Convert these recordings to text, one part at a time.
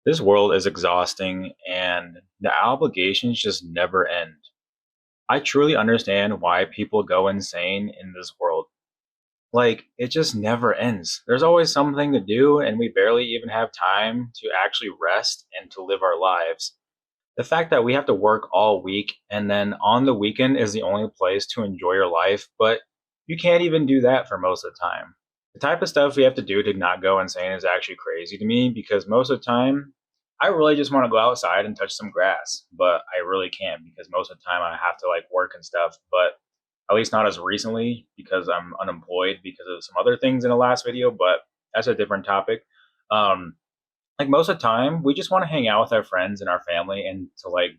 This world is exhausting and the obligations just never end. I truly understand why people go insane in this world. Like, it just never ends. There's always something to do, and we barely even have time to actually rest and to live our lives. The fact that we have to work all week and then on the weekend is the only place to enjoy your life, but you can't even do that for most of the time. The type of stuff we have to do to not go insane is actually crazy to me because most of the time, I really just want to go outside and touch some grass, but I really can't because most of the time I have to like work and stuff, but at least not as recently because I'm unemployed because of some other things in the last video, but that's a different topic. Um, like most of the time, we just want to hang out with our friends and our family and to like,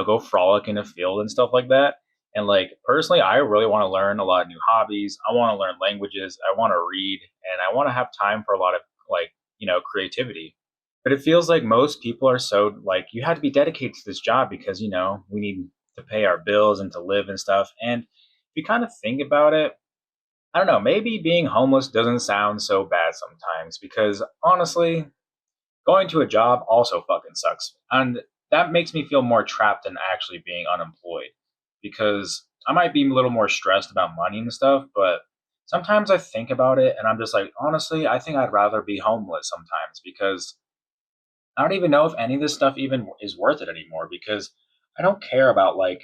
go frolic in a field and stuff like that. And like personally, I really want to learn a lot of new hobbies. I want to learn languages. I want to read and I want to have time for a lot of like, creativity. But it feels like most people are so like you have to be dedicated to this job because, we need to pay our bills and to live and stuff. And if you kind of think about it, I don't know, maybe being homeless doesn't sound so bad sometimes because honestly, going to a job also fucking sucks. And that makes me feel more trapped than actually being unemployed because I might be a little more stressed about money and stuff, but sometimes I think about it and I'm just like, honestly, I think I'd rather be homeless sometimes because I don't even know if any of this stuff even is worth it anymore because I don't care about like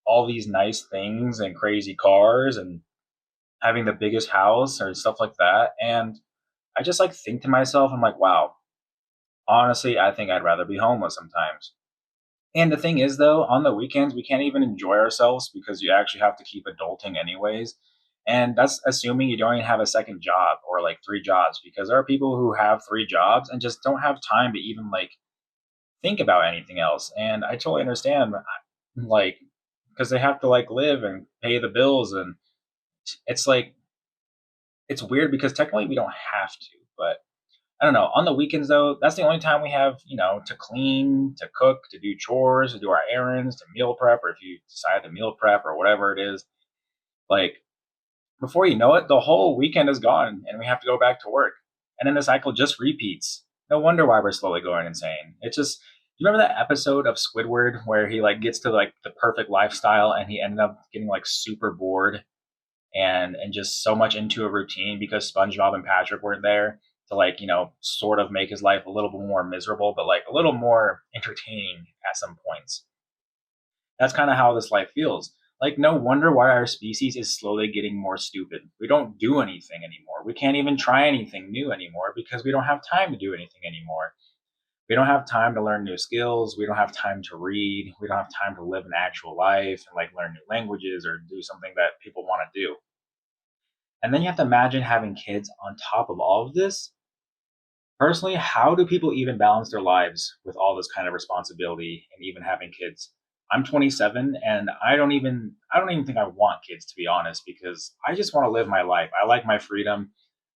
all these nice things and crazy cars and having the biggest house or stuff like that. And I just like think to myself, I'm like, wow, honestly, I think I'd rather be homeless sometimes. And the thing is, though, on the weekends, we can't even enjoy ourselves because you actually have to keep adulting anyways. And that's assuming you don't even have a second job or like three jobs because there are people who have three jobs and just don't have time to even like think about anything else. And I totally understand, like, because they have to like live and pay the bills. And it's like, it's weird because technically we don't have to, but I don't know. On the weekends, though, that's the only time we have, to clean, to cook, to do chores, to do our errands, to meal prep, or if you decide to meal prep or whatever it is. Like, before you know it, the whole weekend is gone and we have to go back to work. And then the cycle just repeats. No wonder why we're slowly going insane. It's just, you remember that episode of Squidward where he like gets to like the perfect lifestyle and he ended up getting like super bored and just so much into a routine because SpongeBob and Patrick were there to like, sort of make his life a little bit more miserable, but like a little more entertaining at some points. That's kind of how this life feels. Like, no wonder why our species is slowly getting more stupid. We don't do anything anymore. We can't even try anything new anymore because we don't have time to do anything anymore. We don't have time to learn new skills. We don't have time to read. We don't have time to live an actual life and like learn new languages or do something that people want to do. And then you have to imagine having kids on top of all of this. Personally, how do people even balance their lives with all this kind of responsibility and even having kids? I'm 27 and I don't even think I want kids to be honest because I just want to live my life. I like my freedom.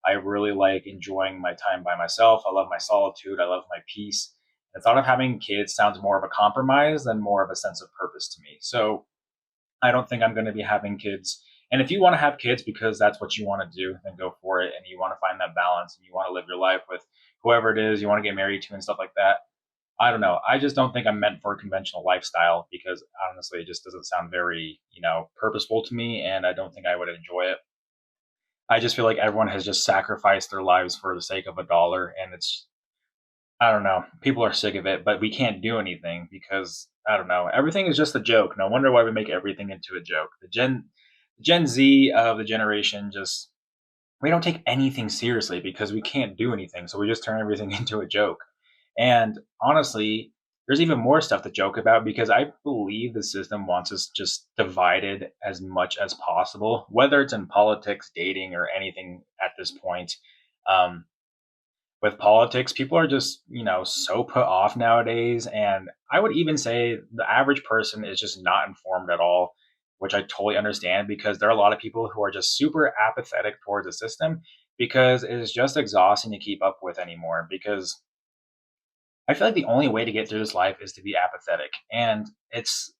I really like enjoying my time by myself. I love my solitude. I love my peace. The thought of having kids sounds more of a compromise than more of a sense of purpose to me. So I don't think I'm going to be having kids. And if you want to have kids because that's what you want to do, then go for it. And you want to find that balance and you want to live your life with whoever it is you want to get married to and stuff like that. I don't know. I just don't think I'm meant for a conventional lifestyle because honestly, it just doesn't sound very, purposeful to me. And I don't think I would enjoy it. I just feel like everyone has just sacrificed their lives for the sake of a dollar. And I don't know. People are sick of it, but we can't do anything because I don't know. Everything is just a joke. No wonder why we make everything into a joke. The Gen Z of the generation just we don't take anything seriously because we can't do anything. So we just turn everything into a joke. And honestly, there's even more stuff to joke about because I believe the system wants us just divided as much as possible, whether it's in politics, dating, or anything at this point. Um, with politics, people are just, so put off nowadays. And I would even say the average person is just not informed at all, which I totally understand because there are a lot of people who are just super apathetic towards the system because it is just exhausting to keep up with anymore. Because I feel like the only way to get through this life is to be apathetic. And that's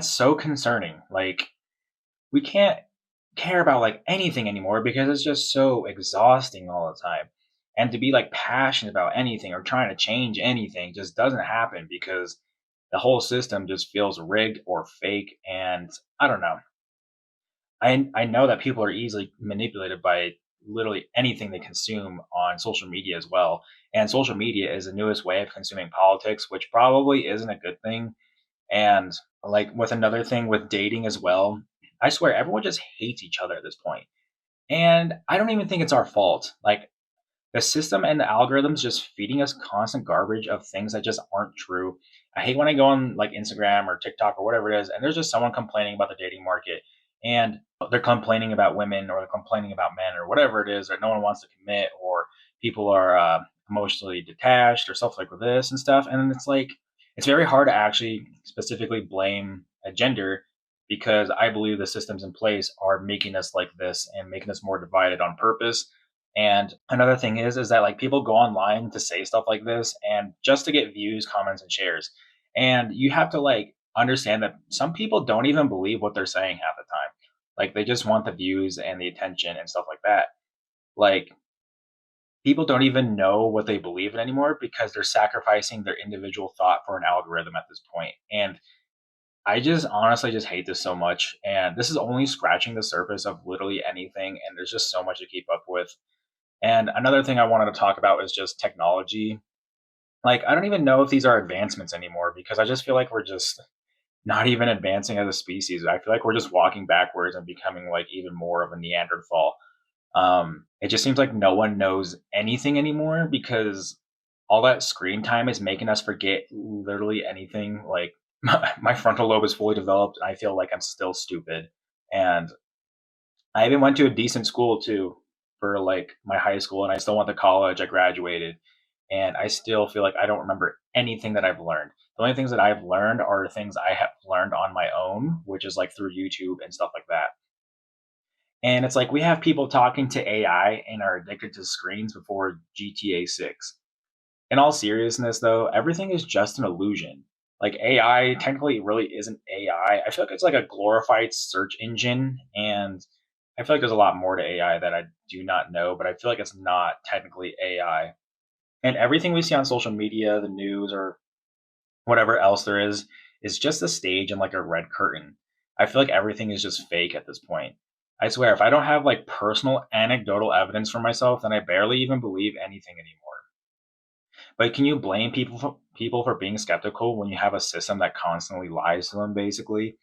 so concerning. Like, we can't care about like anything anymore because it's just so exhausting all the time. And to be like passionate about anything or trying to change anything just doesn't happen because the whole system just feels rigged or fake. And I don't know. I know that people are easily manipulated by literally anything they consume on social media as well. And social media is the newest way of consuming politics, which probably isn't a good thing. And like with another thing with dating as well, I swear everyone just hates each other at this point. And I don't even think it's our fault. Like the system and the algorithms just feeding us constant garbage of things that just aren't true. I hate when I go on like Instagram or TikTok or whatever it is, and there's just someone complaining about the dating market, and they're complaining about women or they're complaining about men or whatever it is, or no one wants to commit, or people are emotionally detached or stuff like this and stuff. And it's like it's very hard to actually specifically blame a gender because I believe the systems in place are making us like this and making us more divided on purpose. And another thing is that like people go online to say stuff like this and just to get views, comments, and shares. And you have to like understand that some people don't even believe what they're saying half the time. Like they just want the views and the attention and stuff like that. Like people don't even know what they believe in anymore because they're sacrificing their individual thought for an algorithm at this point. And I just honestly just hate this so much. And this is only scratching the surface of literally anything. And there's just so much to keep up with. And another thing I wanted to talk about is just technology. Like, I don't even know if these are advancements anymore because I just feel like we're just not even advancing as a species. I feel like we're just walking backwards and becoming like even more of a Neanderthal. It just seems like no one knows anything anymore because all that screen time is making us forget literally anything. Like, my frontal lobe is fully developed, and I feel like I'm still stupid. And I even went to a decent school too for like my high school, and I still went to college. I graduated, and I still feel like I don't remember anything that I've learned. The only things that I've learned are things I have learned on my own, which is like through YouTube and stuff like that. And it's like we have people talking to AI and are addicted to screens before GTA 6. In all seriousness, though, everything is just an illusion. Like AI technically really isn't AI. I feel like it's like a glorified search engine, and I feel like there's a lot more to AI that I do not know, but I feel like it's not technically AI. And everything we see on social media, the news, or whatever else there is just a stage and like a red curtain. I feel like everything is just fake at this point. I swear, if I don't have like personal anecdotal evidence for myself, then I barely even believe anything anymore. But can you blame people for being skeptical when you have a system that constantly lies to them? Basically,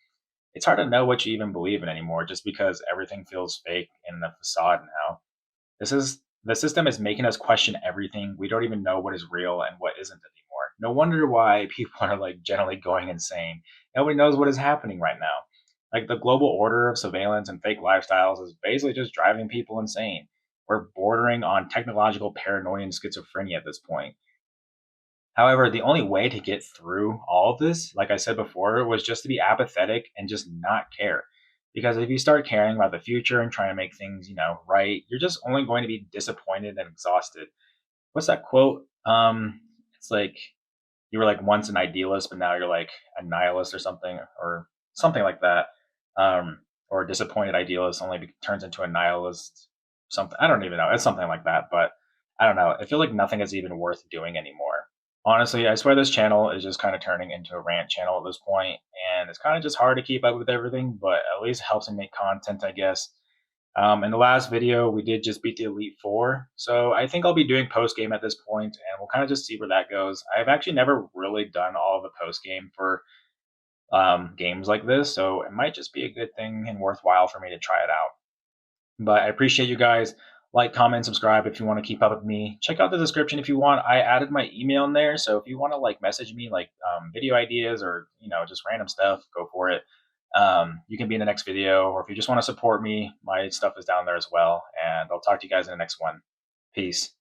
it's hard to know what you even believe in anymore, just because everything feels fake in the facade now. This is the system is making us question everything. We don't even know what is real and what isn't anymore. No wonder why people are like generally going insane. Nobody knows what is happening right now. Like the global order of surveillance and fake lifestyles is basically just driving people insane. We're bordering on technological paranoia and schizophrenia at this point. However, the only way to get through all of this, like I said before, was just to be apathetic and just not care. Because if you start caring about the future and trying to make things, right, you're just only going to be disappointed and exhausted. What's that quote? It's like you were like once an idealist, but now you're like a nihilist or something like that. Or a disappointed idealist only turns into a nihilist. Something I don't even know. It's something like that, but I don't know. I feel like nothing is even worth doing anymore. Honestly, I swear this channel is just kind of turning into a rant channel at this point, and it's kind of just hard to keep up with everything, but at least it helps me make content, I guess. In the last video, we did just beat the Elite Four, so I think I'll be doing post game at this point, and we'll kind of just see where that goes. I've actually never really done all of the post game for games like this, so it might just be a good thing and worthwhile for me to try it out. But I appreciate you guys. Like, comment, subscribe if you want to keep up with me. Check out the description if you want. I added my email in there, so if you want to like message me like video ideas or just random stuff, go for it. You can be in the next video, or if you just want to support me, my stuff is down there as well. And I'll talk to you guys in the next one. Peace.